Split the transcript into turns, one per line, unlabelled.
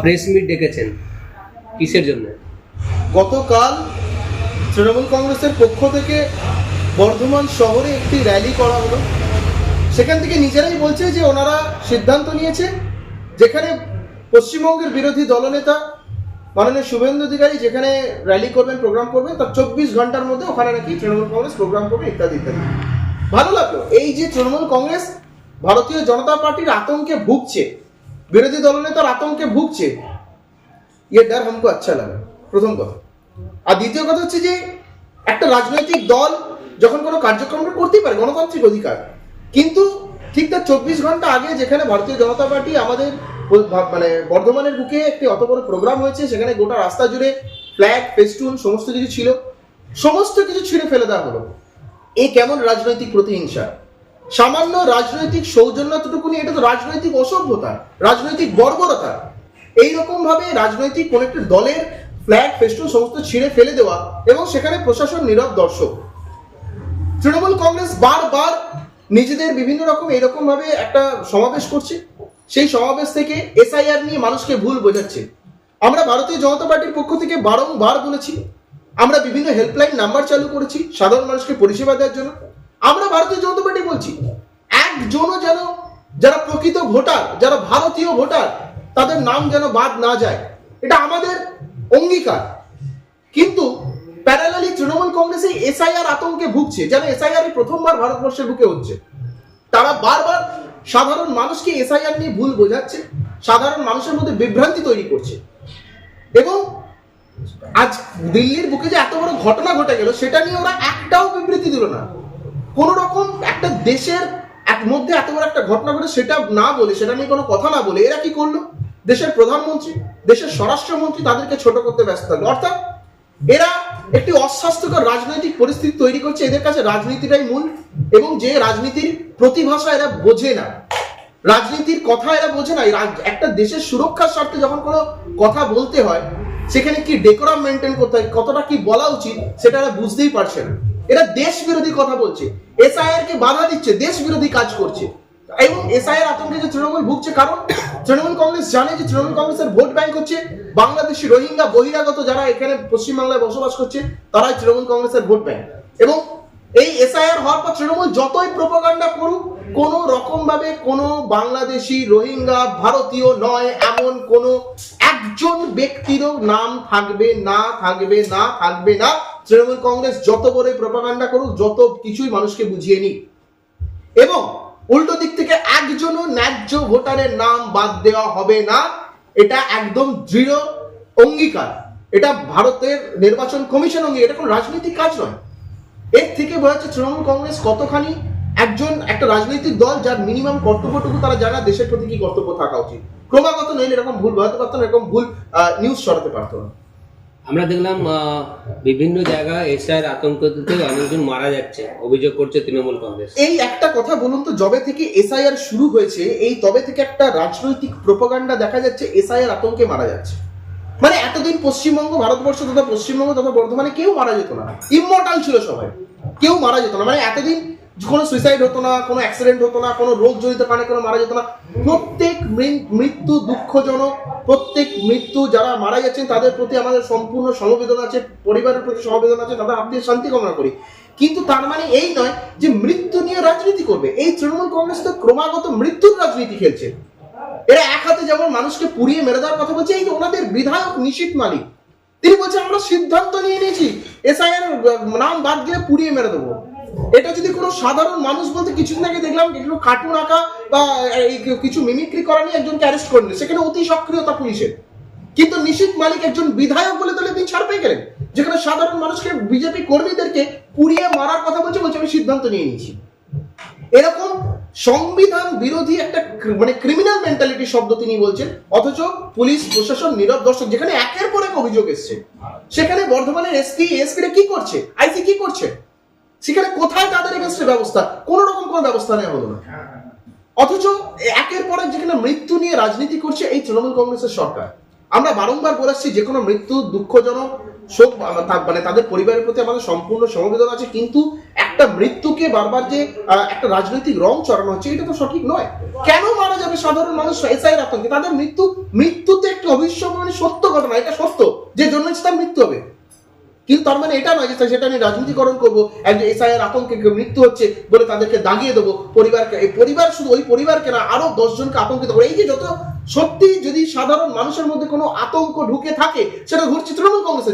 Press meet ডেকেছেন কিসের জন্য?
গতকাল তৃণমূল কংগ্রেসের পক্ষ থেকে বর্ধমান শহরে একটি র্যালি করা হলো। সেখান থেকে নিজেরাই বলছে যে ওনারা সিদ্ধান্ত নিয়েছে যেখানে পশ্চিমবঙ্গের বিরোধী দলনেতা মাননীয় শুভেন্দু অধিকারী যেখানে র্যালি করবেন, প্রোগ্রাম করবেন, তার 24 ঘন্টার মধ্যে ওখানে নাকি তৃণমূল কংগ্রেস প্রোগ্রাম করবে ইত্যাদি ইত্যাদি। ভালো লাগলো। এই যে তৃণমূল কংগ্রেস ভারতীয় জনতা পার্টির আতঙ্কে ভুগছে, বিরোধী দলনেতার আতঙ্কে ভুগছে, ये डर हमको अच्छा लगा, প্রথম কথা। আর দ্বিতীয় কথা হচ্ছে যে একটা রাজনৈতিক দল যখন কোনো কার্যক্রম করতেই পারে, গণতান্ত্রিক অধিকার, কিন্তু ঠিক তার 24 ঘন্টা আগে যেখানে ভারতীয় জনতা পার্টি আমাদের মানে বর্ধমানের বুকে একটি অত বড় প্রোগ্রাম হয়েছে, সেখানে গোটা রাস্তা জুড়ে ফ্ল্যাগ, ফেস্টুন সমস্ত কিছু ছিল, সমস্ত কিছু ছিঁড়ে ফেলে দেওয়া হলো। এই কেমন রাজনৈতিক প্রতিহিংসা? সামান্য রাজনৈতিক সৌজন্যটুকুনি, এটা তো রাজনৈতিক অসভ্যতা, রাজনৈতিক বর্বরতা। এইরকম ভাবে রাজনৈতিক কোন একটি দলের ফ্ল্যাগ, ফেস্টুন সমস্ত ছিঁড়ে ফেলে দেওয়া এবং সেখানে প্রশাসন নীরব দর্শক। তৃণমূল কংগ্রেস বারবার নিজেদের বিভিন্ন রকম এরকম ভাবে একটা সমাবেশ করছে, সেই সমাবেশ থেকে এসআইআর নিয়ে মানুষকে ভুল বোঝাচ্ছে। আমরা ভারতীয় জনতা পার্টির পক্ষ থেকে বারংবার বলেছি, আমরা বিভিন্ন হেল্পলাইন নাম্বার চালু করেছি সাধারণ মানুষকে পরিষেবা দেওয়ার জন্য। আমরা ভারতীয় জনতা পার্টি বলছি একজনও যেন, যারা প্রকৃত ভোটার, যারা ভারতীয় ভোটার, তাদের নাম যেন বাদ না যায়, এটা আমাদের অঙ্গীকার। কিন্তু প্যারালালি তৃণমূল কংগ্রেস এই এসআইআর আতঙ্কে ভুগছে, যেন এসআইআর প্রথমবার ভারতবর্ষের বুকে হচ্ছে। তারা বারবার সাধারণ মানুষকে এসআইআর নিয়ে ভুল বোঝাচ্ছে, সাধারণ মানুষের মধ্যে বিভ্রান্তি তৈরি করছে। এবং আজ দিল্লির বুকে যে এত বড় ঘটনা ঘটে গেল, সেটা নিয়ে ওরা একটাও বিবৃতি দিল না। কোন রকম একটা দেশের মধ্যে এত বড় একটা ঘটনা ঘটে সেটা না বলে, সেটা নিয়ে কোনো কথা না বলে এরা কি করলো? দেশের প্রধানমন্ত্রী, দেশের স্বরাষ্ট্রমন্ত্রী তাদেরকে ছোট করতে ব্যস্ত থাকলো। অর্থাৎ এরা একটি অস্বাস্থ্যকর রাজনৈতিক পরিস্থিতি তৈরি করছে। এদের কাছে রাজনীতিটাই মূল, এবং যে রাজনীতির প্রতিভাষা এরা বোঝে না, রাজনীতির কথা এরা বোঝে না। একটা দেশের সুরক্ষার স্বার্থে যখন কোনো কথা বলতে হয়, সেখানে কি ডেকোরাম মেনটেন করতে হয়, কতটা কি বলা উচিত, সেটা এরা বুঝতেই পারছে না। এরা দেশ বিরোধী কথা বলছে, এসআইআর কে বাধা দিচ্ছে, দেশ বিরোধী কাজ করছে। এবং এসআইআর আতঙ্কে যে তৃণমূল ভুগছে, কারণ তৃণমূল কংগ্রেস জানে যে তৃণমূল কংগ্রেসের ভোট ব্যাংক হচ্ছে বাংলাদেশি রোহিঙ্গা বহিরাগত যারা এখানে পশ্চিমবাংলায় বসবাস করছে, তারাই তৃণমূল কংগ্রেসের ভোট ব্যাংক। এবং এই এসআইআর হওয়ার পর তৃণমূল যতই প্রোপাগান্ডা করুক, কোন রকম ভাবে কোনো বাংলাদেশি, রোহিঙ্গা, ভারতীয় নয় এমন কোন একজন ব্যক্তিরও নাম থাকবে না, থাকবে না, থাকবে না। তৃণমূল কংগ্রেস যত বড় প্রোপাগান্ডা করুক, যত কিছুই মানুষকে বুঝিয়ে নিক, এবং উল্টো দিক থেকে একজনও ন্যায্য ভোটারের নাম বাদ দেওয়া হবে না। এটা একদম দৃঢ় অঙ্গীকার, এটা ভারতের নির্বাচন কমিশন অঙ্গীকার, এটা কোনো রাজনৈতিক কাজ নয়। এর থেকে বোঝা যাচ্ছে তৃণমূল কংগ্রেস কতখানি একটা রাজনৈতিক দল যার মিনিমাম কর্তব্যটুকু তারা জানা, দেশের প্রতি কি কর্তব্য থাকা উচিত। ক্রমাগত নইলে এরকম ভুল বোঝাতে পারতো না, এরকম ভুল নিউজ ছড়াতে পারতো না।
আমরা দেখলাম বিভিন্ন জায়গায় এসআইআর আতঙ্কতে অনেকজন মারা যাচ্ছে, অভিযোগ করছে তৃণমূল কংগ্রেস।
এই একটা কথা বলুন তো, যবে থেকে এসআইআর শুরু হয়েছে, এই তবে থেকে একটা রাজনৈতিক প্রোপাগান্ডা দেখা যাচ্ছে এসআইআর আতঙ্কে মারা যাচ্ছে। মানে এতদিন পশ্চিমবঙ্গ, ভারতবর্ষ তথা পশ্চিমবঙ্গ তথা বর্ধমানে কেউ মারা যেত না, ইমমর্টাল ছিল সবাই, কেউ মারা যেত না। মানে এতদিন কোনো সুইসাইড হতো না, কোনো অ্যাক্সিডেন্ট হতো না, কোনো রোগ জড়িত কারণে কোনো মারা যেত না। প্রত্যেক মৃত্যু দুঃখজনক, প্রত্যেক মৃত্যু যারা মারা যাচ্ছেন তাদের প্রতি আমাদের সম্পূর্ণ সমবেদনা আছে, পরিবারের প্রতি সমবেদনা আছে, তাদের আত্মীয় শান্তি কামনা করি। কিন্তু তার মানে এই নয় যে মৃত্যু নিয়ে রাজনীতি করবে। এই তৃণমূল কংগ্রেস তো ক্রমাগত মৃত্যুর রাজনীতি খেলছে। এরা এক হাতে যেমন মানুষকে পুড়িয়ে মেরে দেওয়ার কথা বলছে, এই যে ওনাদের বিধায়ক নিশীথ মালিক, তিনি বলছেন আমরা সিদ্ধান্ত নিয়ে নিয়েছি এসআইআর নাম বাদ দিয়ে পুড়িয়ে মেরে দেবো। এটা যদি কোনো সাধারণ মানুষ বলতে, কিছুদিন আগে দেখলাম একটু কার্টুন আঁকা বা কিছু মিমিক্রি করা নিয়ে একজনকে অ্যারেস্ট করলেন, সেখানে অতি সক্রিয়তা পুলিশের। কিন্তু নিশীথ মালিক একজন বিধায়ক বলে তাহলে তিনি ছাড় পেয়ে গেলেন, যেখানে সাধারণ মানুষকে, বিজেপি কর্মীদেরকে পুড়িয়ে মারার কথা বলছে আমি সিদ্ধান্ত নিয়ে নিয়েছি। এরকম সংবিধান বিরোধী একটা মানে ক্রিমিনাল মেন্টালিটি শব্দ তিনি বলছেন, অথচ পুলিশ প্রশাসন নীরব দর্শক। যেখানে একের পর এক অভিযোগ এসছে, সেখানে বর্ধমানের এসপিরা কি করছে, আইসি কি করছে, সেখানে কোথায় তাদের এগেইনস্টে ব্যবস্থা, কোন রকম কোনো ব্যবস্থা নেওয়া হলো না। অথচ একের পর এক যেখানে মৃত্যু নিয়ে রাজনীতি করছে এই তৃণমূল কংগ্রেসের সরকার। আমরা বারংবার বলেছি যে কোনো মৃত্যু দুঃখজনক, শোক, মানে তাদের পরিবারের প্রতি আমাদের সম্পূর্ণ সমবেদনা আছে, কিন্তু একটা মৃত্যুকে বারবার যে একটা রাজনৈতিক রং চড়ানো হচ্ছে, এটা তো সঠিক নয়। কেন মারা যাবে সাধারণ মানুষ এসআইআর আতঙ্কে? তাদের মৃত্যুতে একটু একটি অবিশ্বাস্য সত্য ঘটনা, এটা সত্য যে জন্মেছে তার মৃত্যু হবে। কিন্তু তার মানে এটা নয় যে সেটা নিয়ে রাজনীতিকরণ করবো, একজন এসআইআর আতঙ্কে মৃত্যু হচ্ছে বলে তাদেরকে দাগিয়ে দেবো পরিবারকে। এই পরিবার শুধু ওই পরিবারকে না, আরো 10 জনকে আতঙ্কিত করে। এই যে যত সত্যি যদি সাধারণ মানুষের মধ্যে কোনো আতঙ্ক ঢুকে থাকে, সেটা ঘুরছে তৃণমূল কংগ্রেসের